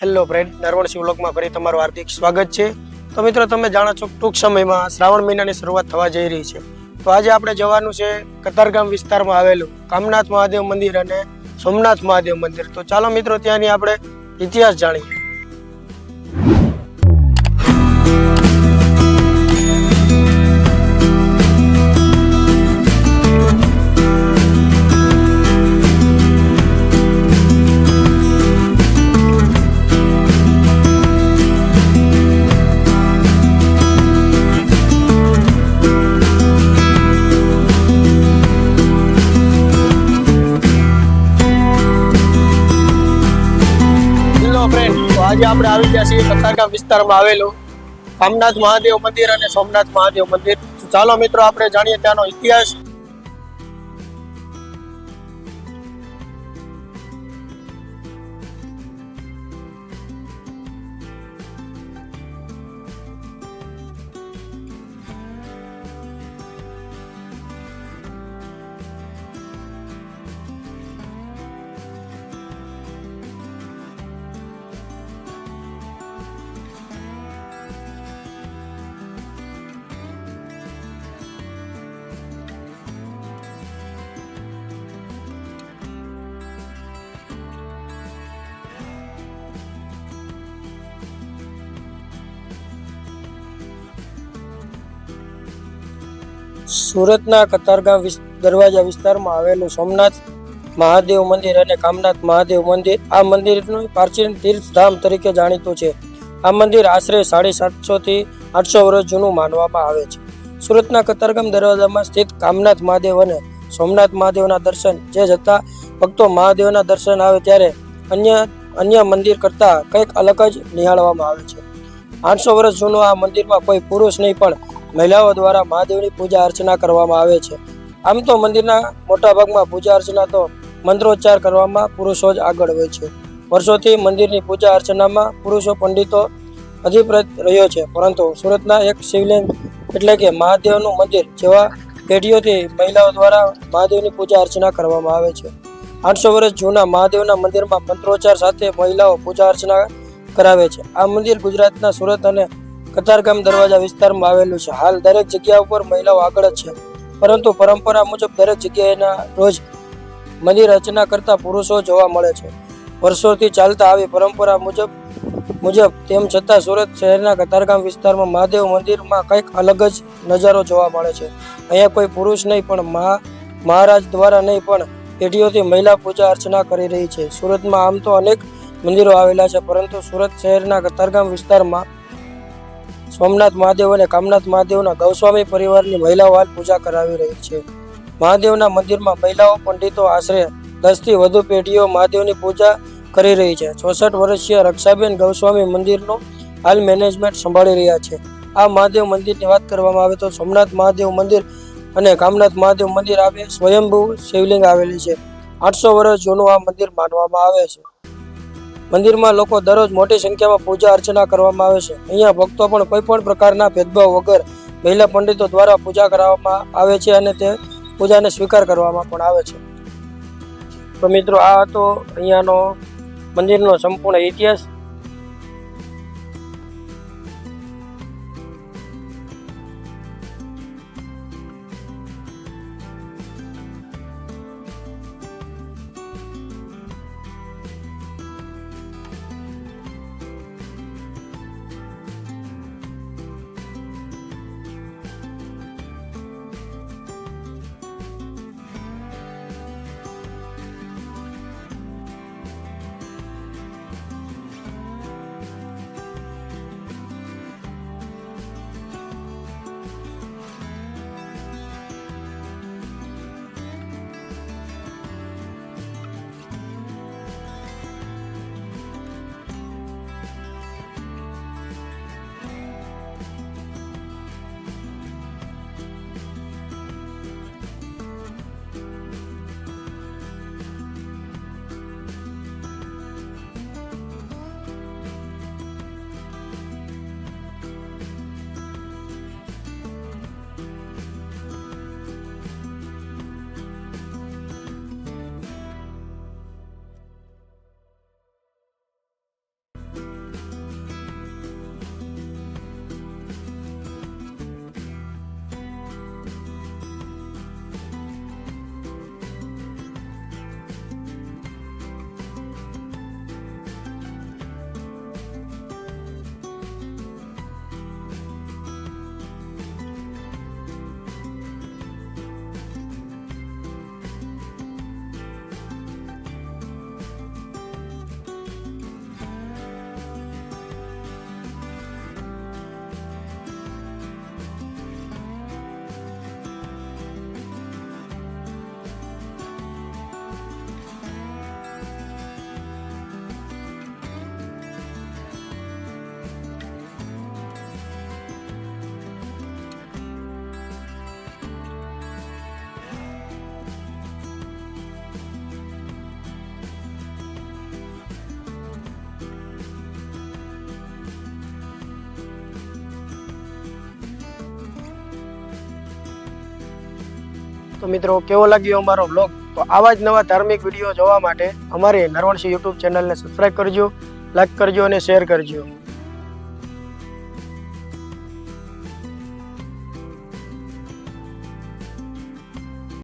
Hello friend, નરવણસિંહ વ્લોગમાં ફરી તમારું હાર્દિક સ્વાગત છે। તો મિત્રો, તમે જાણો છો ટૂંક સમયમાં શ્રાવણ મહિનાની શરૂઆત થવા જઈ રહી છે। તો આજે આપણે જવાનું છે કતારગામ વિસ્તારમાં આવેલું કામનાથ મહાદેવ મંદિર અને સોમનાથ મહાદેવ મંદિર। તો ચાલો મિત્રો, ત્યાંની આપણે ઇતિહાસ જાણીએ। આજે આપણે આવી ગયા છીએ કતારગામ વિસ્તારમાં આવેલું કામનાથ મહાદેવ મંદિર અને સોમનાથ મહાદેવ મંદિર। ચાલો મિત્રો, આપણે જાણીએ ત્યાંનો ઇતિહાસ। સુરતના કતારગામ દરવાજા વિસ્તારમાં આવેલું સોમનાથ મહાદેવ મંદિર અને કામનાથ મહાદેવ મંદિર આ મંદિરનું પ્રાચીન તીર્થધામ તરીકે જાણીતું છે। આ મંદિર આશરે 750 થી 800 વર્ષ જૂનું માનવામાં આવે છે। સુરતના કતારગામ દરવાજામાં સ્થિત કામનાથ મહાદેવ અને સોમનાથ મહાદેવના દર્શન જે જતા ભક્તો મહાદેવના દર્શન આવે ત્યારે અન્ય મંદિર કરતા કંઈક અલગ જ નિહાળવામાં આવે છે। 800 વર્ષ જૂનું આ મંદિરમાં કોઈ પુરુષ નહીં પણ મહિલાઓ દ્વારા મહાદેવની પૂજા અર્ચના કરવામાં આવે છે। આમ તો મંદિરના મોટા ભાગમાં પૂજા અર્ચના તો મંત્રોચ્ચાર કરવામાં પુરુષો જ આગળ હોય છે। વર્ષોથી મંદિરની પૂજા અર્ચનામાં પુરુષો પંડિતો અધિપ્રત રહ્યો છે, પરંતુ સુરતના એક શિવલિંગ એટલે કે મહાદેવનું મંદિર જેવા પેઢીઓથી મહિલાઓ દ્વારા મહાદેવની પૂજા અર્ચના કરવામાં આવે છે। 800 વર્ષ જૂના મહાદેવના મંદિરમાં મંત્રોચ્ચાર સાથે મહિલાઓ પૂજા અર્ચના કરાવે છે। આ મંદિર ગુજરાતના સુરત અને કતારગામ દરવાજા વિસ્તારમાં આવેલું છે। હાલ દરેક જગ્યા ઉપર મહિલાઓ આગળ જ છે, પરંતુ પરંપરા મુજબ દરેક જગ્યાએના રોજ મંદિર રચના કરતા પુરુષો જોવા મળે છે। વર્ષોથી ચાલતા આવી પરંપરા મુજબ તેમ છતાં સુરત શહેરના કતારગામ વિસ્તારમાં મહાદેવ મંદિરમાં કંઈક અલગ જ નજારો જોવા મળે છે। અહીંયા કોઈ પુરુષ નહીં પણ મહારાજ દ્વારા નહીં પણ પેઢીઓથી મહિલા પૂજા અર્ચના કરી રહી છે। સુરતમાં આમ તો અનેક મંદિરો આવેલા છે, પરંતુ સુરત શહેરના કતારગામ વિસ્તારમાં સોમનાથ મહાદેવ અને કામનાથ મહાદેવના ગૌસ્વામી પરિવારની મહિલાઓ હાલ પૂજા કરાવી રહી છે। મહાદેવના મંદિરમાં મહિલાઓ પંડિતો આશરે 10 થી વધુ પેઢીઓ મહાદેવની પૂજા કરી રહી છે। 64 વર્ષીય રક્ષાબેન ગૌસ્વામી મંદિરનું હાલ મેનેજમેન્ટ સંભાળી રહ્યા છે। આ મહાદેવ મંદિરની વાત કરવામાં આવે તો સોમનાથ મહાદેવ મંદિર અને કામનાથ મહાદેવ મંદિર આવે સ્વયંભૂ શિવલિંગ આવેલી છે। 800 વર્ષ જૂનું આ મંદિર માનવામાં આવે છે। મંદિરમાં લોકો દરરોજ મોટી સંખ્યામાં પૂજા અર્ચના કરવામાં આવે છે। અહીંયા ભક્તો પણ કોઈ પણ પ્રકારના ભેદભાવ વગર મહિલા પંડિતો દ્વારા પૂજા કરવામાં આવે છે અને તે પૂજાને સ્વીકાર કરવામાં પણ આવે છે। તો મિત્રો, આ હતો અહીંયાનો મંદિરનો સંપૂર્ણ ઇતિહાસ। તો મિત્રો કેવો લાગ્યો અમારો બ્લોગ? તો આવા જ નવા ધાર્મિક વિડીયો જોવા માટે અમારી નરવણસિંહ યુટ્યુબ ચેનલને સબસ્ક્રાઈબ કરજો, લાઈક કરજો અને શેર કરજો.